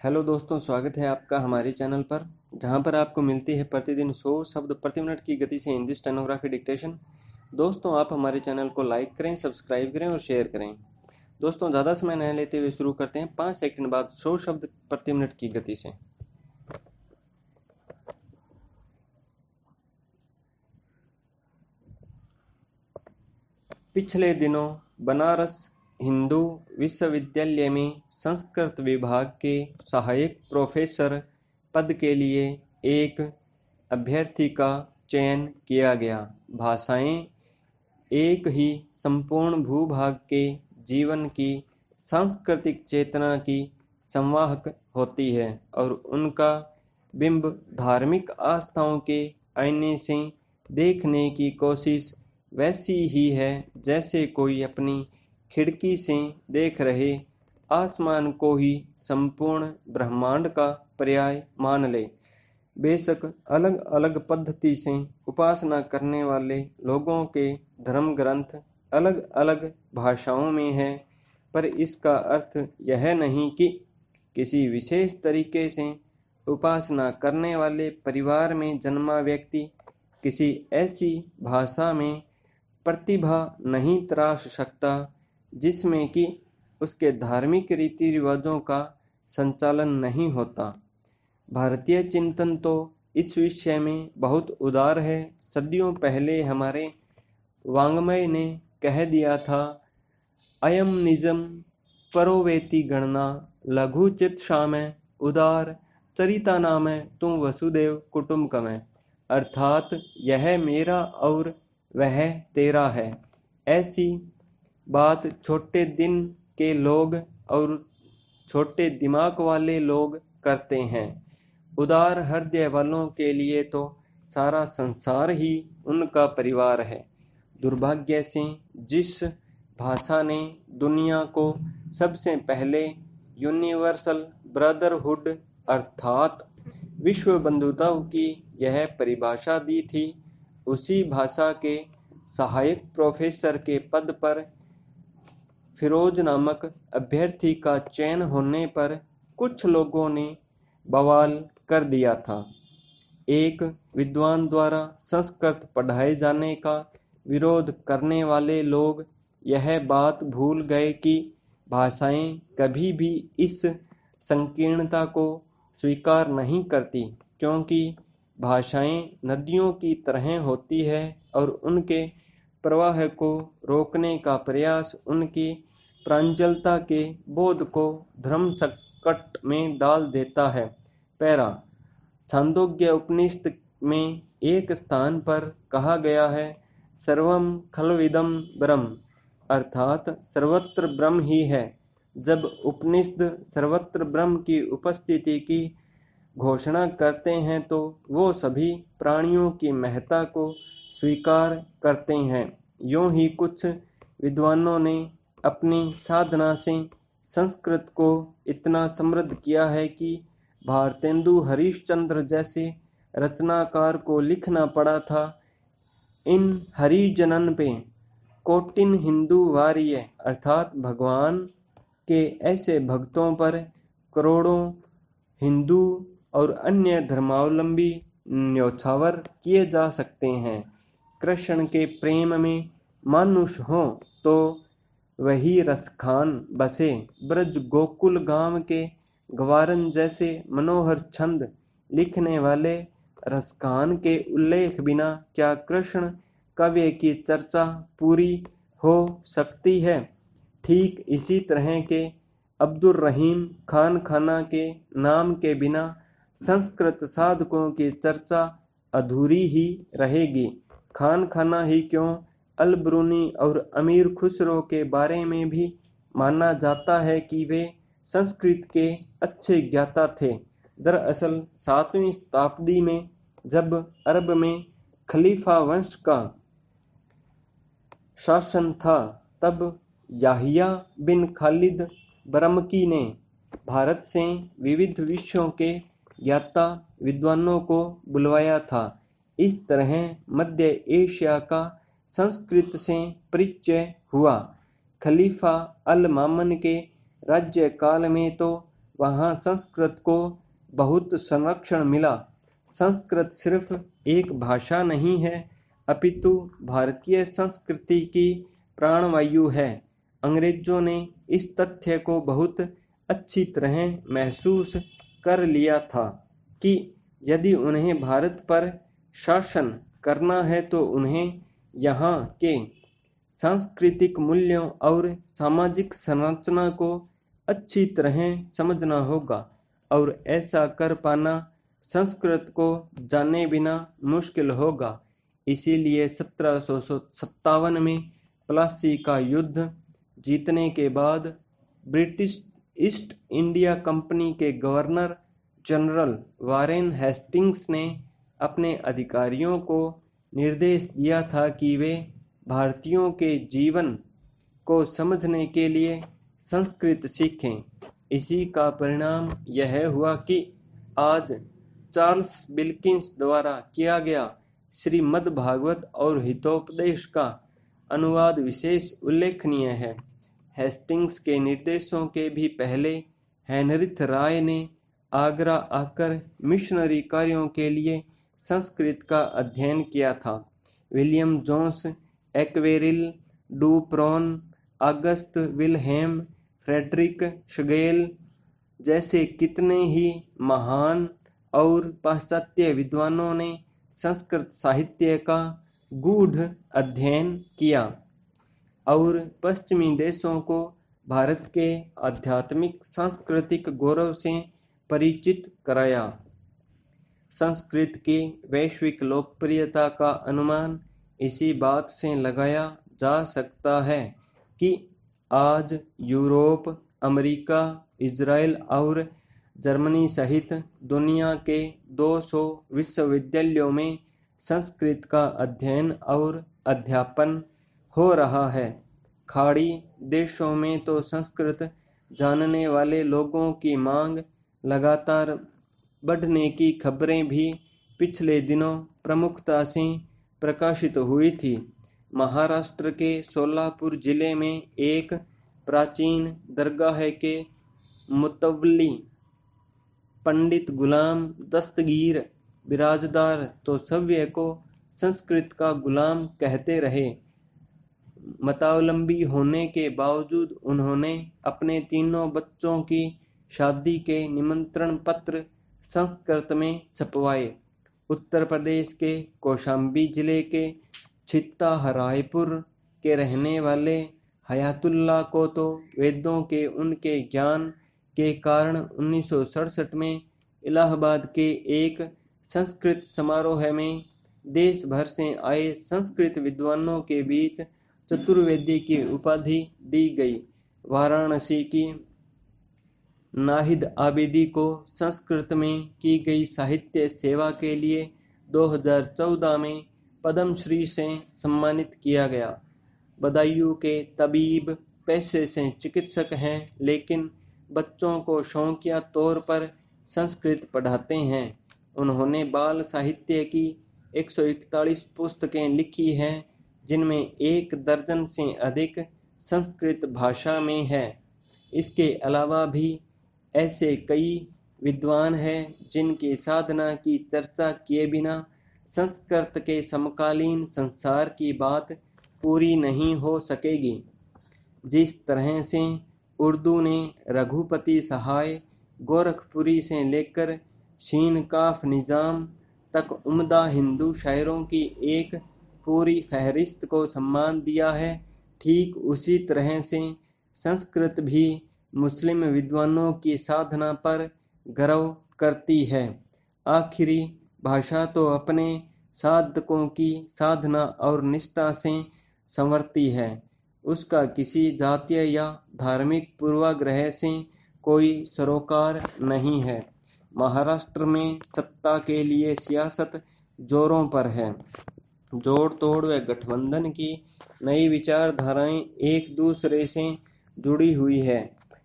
Hello दोस्तों, स्वागत है आपका हमारे चैनल पर, जहां पर आपको मिलती है प्रतिदिन 100 शब्द प्रति मिनट की गति से हिंदी स्टेनोग्राफी डिक्टेशन। दोस्तों, आप हमारे चैनल को लाइक करें, सब्सक्राइब करें और शेयर करें। दोस्तों, ज़्यादा समय न लेते हुए शुरू करते हैं 5 सेकंड बाद 100 शब्द प्रति मिनट की गति से। पिछले दिनों बनारस हिंदू विश्वविद्यालय में संस्कृत विभाग के सहायक प्रोफेसर पद के लिए एक अभ्यर्थी का चयन किया गया। भाषाएं एक ही संपूर्ण भूभाग के जीवन की सांस्कृतिक चेतना की संवाहक होती है और उनका बिंब धार्मिक आस्थाओं के आईने से देखने की कोशिश वैसी ही है जैसे कोई अपनी खिड़की से देख रहे आसमान को ही संपूर्ण ब्रह्मांड का पर्याय मान ले। बेशक अलग अलग पद्धति से उपासना करने वाले लोगों के धर्म ग्रंथ अलग अलग भाषाओं में है, पर इसका अर्थ यह नहीं कि किसी विशेष तरीके से उपासना करने वाले परिवार में जन्मा व्यक्ति किसी ऐसी भाषा में प्रतिभा नहीं तराश सकता जिसमें कि उसके धार्मिक रीति रिवाजों का संचालन नहीं होता। भारतीय चिंतन तो इस विषय में बहुत उदार है। सदियों पहले हमारे वाङ्मय ने कह दिया था, अयम निजम परोवेति गणना लघु चित्साम उदार चरिता नाम तुम वसुदेव कुटुम्बकम। अर्थात यह मेरा और वह तेरा है। ऐसी बात छोटे दिन के लोग और छोटे दिमाग वाले लोग करते हैं। उदार हृदय वालों के लिए तो सारा संसार ही उनका परिवार है। दुर्भाग्य से जिस भाषा ने दुनिया को सबसे पहले यूनिवर्सल ब्रदरहुड अर्थात विश्व बंधुता की यह परिभाषा दी थी, उसी भाषा के सहायक प्रोफेसर के पद पर फिरोज नामक अभ्यर्थी का चयन होने पर कुछ लोगों ने बवाल कर दिया था। एक विद्वान द्वारा संस्कृत पढ़ाए जाने का विरोध करने वाले लोग यह बात भूल गए कि भाषाएं कभी भी इस संकीर्णता को स्वीकार नहीं करती, क्योंकि भाषाएं नदियों की तरह होती है और उनके प्रवाह को रोकने का प्रयास उनकी प्रांजलता के बोध को धर्म संकट में डाल देता है। पैरा छांदोग्य उपनिषद में एक स्थान पर कहा गया है, सर्वम खल्विदम ब्रह्म, अर्थात सर्वत्र ब्रह्म ही है। जब उपनिषद सर्वत्र ब्रह्म की उपस्थिति की घोषणा करते हैं तो वो सभी प्राणियों की महत्ता को स्वीकार करते हैं। यूं ही कुछ विद्वानों ने अपनी साधना से संस्कृत को इतना समृद्ध किया है कि भारतेंदु हरिश्चंद्र जैसे रचनाकार को लिखना पड़ा था, इन हरिजनन पे कोटिन हिंदू वार्य, अर्थात भगवान के ऐसे भक्तों पर करोड़ों हिंदू और अन्य धर्मावलंबी न्योछावर किए जा सकते हैं। कृष्ण के प्रेम में मानुष हो तो वही रसखान बसे। ब्रज गोकुल गांव के गवारन जैसे मनोहर छंद लिखने वाले रसखान के उल्लेख बिना क्या कृष्ण काव्य की चर्चा पूरी हो सकती है। ठीक इसी तरह के अब्दुल रहीम खान खाना के नाम के बिना संस्कृत साधकों की चर्चा अधूरी ही रहेगी। खान खाना ही क्यों, अल-ब्रूनी और अमीर खुसरो के बारे में भी माना जाता है कि वे संस्कृत के अच्छे ज्ञाता थे। दरअसल 7वीं शताब्दी में जब अरब में खलीफा वंश का शासन था, तब याहिया बिन खालिद बरमकी ने भारत से विविध विषयों के ज्ञाता विद्वानों को बुलवाया था। इस तरह मध्य एशिया का संस्कृत से परिचय हुआ। खलीफा अल मामन के राज्यकाल में तो वहाँ संस्कृत को बहुत संरक्षण मिला। संस्कृत सिर्फ एक भाषा नहीं है, अपितु भारतीय संस्कृति की प्राणवायु है। अंग्रेजों ने इस तथ्य को बहुत अच्छी तरह महसूस कर लिया था कि यदि उन्हें भारत पर शासन करना है तो उन्हें यहाँ के सांस्कृतिक मूल्यों और सामाजिक संरचना को अच्छी तरह समझना होगा, और ऐसा कर पाना संस्कृत को जाने बिना मुश्किल होगा। इसीलिए 1757 में प्लासी का युद्ध जीतने के बाद ब्रिटिश ईस्ट इंडिया कंपनी के गवर्नर जनरल वारेन हेस्टिंग्स ने अपने अधिकारियों को निर्देश दिया था कि वे भारतीयों के जीवन को समझने के लिए संस्कृत सीखें। इसी का परिणाम यह हुआ कि आज चार्ल्स विल्किंस द्वारा किया गया श्रीमद्भागवत और हितोपदेश का अनुवाद विशेष उल्लेखनीय है। हेस्टिंग्स के निर्देशों के भी पहले हेनरिथ राय ने आगरा आकर मिशनरी कार्यों के लिए संस्कृत का अध्ययन किया था। विलियम जोन्स, एक्वेरिल, डुप्रॉन, अगस्त विल्हेम, फ्रेडरिक शगेल जैसे कितने ही महान और पाश्चात्य विद्वानों ने संस्कृत साहित्य का गूढ़ अध्ययन किया और पश्चिमी देशों को भारत के आध्यात्मिक सांस्कृतिक गौरव से परिचित कराया। संस्कृत की वैश्विक लोकप्रियता का अनुमान इसी बात से लगाया जा सकता है कि आज यूरोप, अमेरिका, इजराइल और जर्मनी सहित दुनिया के 200 विश्वविद्यालयों में संस्कृत का अध्ययन और अध्यापन हो रहा है। खाड़ी देशों में तो संस्कृत जानने वाले लोगों की मांग लगातार बढ़ने की खबरें भी पिछले दिनों प्रमुखता से प्रकाशित हुई थी। महाराष्ट्र के सोलापुर जिले में एक प्राचीन दरगाह के मुतवल्ली पंडित गुलाम दस्तगीर बिराजदार तो सभ्य को संस्कृत का गुलाम कहते रहे। मतावलंबी होने के बावजूद उन्होंने अपने तीनों बच्चों की शादी के निमंत्रण पत्र संस्कृत में छपवाए। उत्तर प्रदेश के कौशाम्बी जिले के छित्ता रायपुर के रहने वाले हयातुल्लाह को तो वेदों के उनके ज्ञान के कारण 1967 में इलाहाबाद के एक संस्कृत समारोह में देश भर से आए संस्कृत विद्वानों के बीच चतुर्वेदी की उपाधि दी गई। वाराणसी की नाहिद आबिदी को संस्कृत में की गई साहित्य सेवा के लिए 2014 में पद्मश्री से सम्मानित किया गया। बदायूं के तबीब पेशे से चिकित्सक हैं, लेकिन बच्चों को शौकिया तौर पर संस्कृत पढ़ाते हैं। उन्होंने बाल साहित्य की 141 पुस्तकें लिखी हैं, जिनमें 1 दर्जन से अधिक संस्कृत भाषा में है। इसके अलावा भी ऐसे कई विद्वान हैं जिनकी साधना की चर्चा किए बिना संस्कृत के समकालीन संसार की बात पूरी नहीं हो सकेगी। जिस तरह से उर्दू ने रघुपति सहाय, गोरखपुरी से लेकर शीन काफ निजाम तक उम्दा हिंदू शायरों की एक पूरी फहरिस्त को सम्मान दिया है, ठीक उसी तरह से संस्कृत भी मुस्लिम विद्वानों की साधना पर गर्व करती है। आखिरी भाषा तो अपने साधकों की साधना और निष्ठा से संवरती है। उसका किसी जातीय या धार्मिक पूर्वाग्रह से कोई सरोकार नहीं है। महाराष्ट्र में सत्ता के लिए सियासत जोरों पर है। जोड़ तोड़ व गठबंधन की नई विचारधाराएं एक दूसरे से जुड़ी हुई है।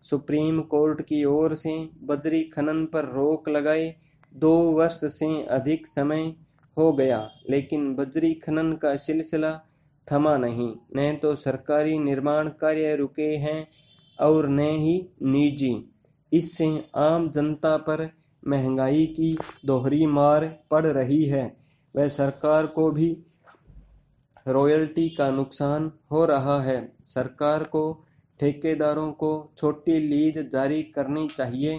सुप्रीम कोर्ट की ओर से बजरी खनन पर रोक लगाए 2 वर्ष से अधिक समय हो गया, लेकिन बजरी खनन का सिलसिला थमा नहीं। न तो सरकारी निर्माण कार्य रुके हैं और न ही निजी। इससे आम जनता पर महंगाई की दोहरी मार पड़ रही है व सरकार को भी रॉयल्टी का नुकसान हो रहा है। सरकार को ठेकेदारों को छोटी लीज जारी करनी चाहिए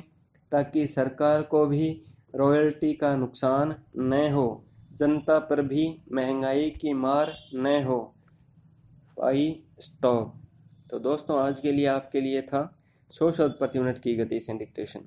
ताकि सरकार को भी रॉयल्टी का नुकसान न हो, जनता पर भी महंगाई की मार न हो। I stop. तो दोस्तों आज के लिए आपके लिए था 100 शब्द प्रति मिनट की गति से डिक्टेशन।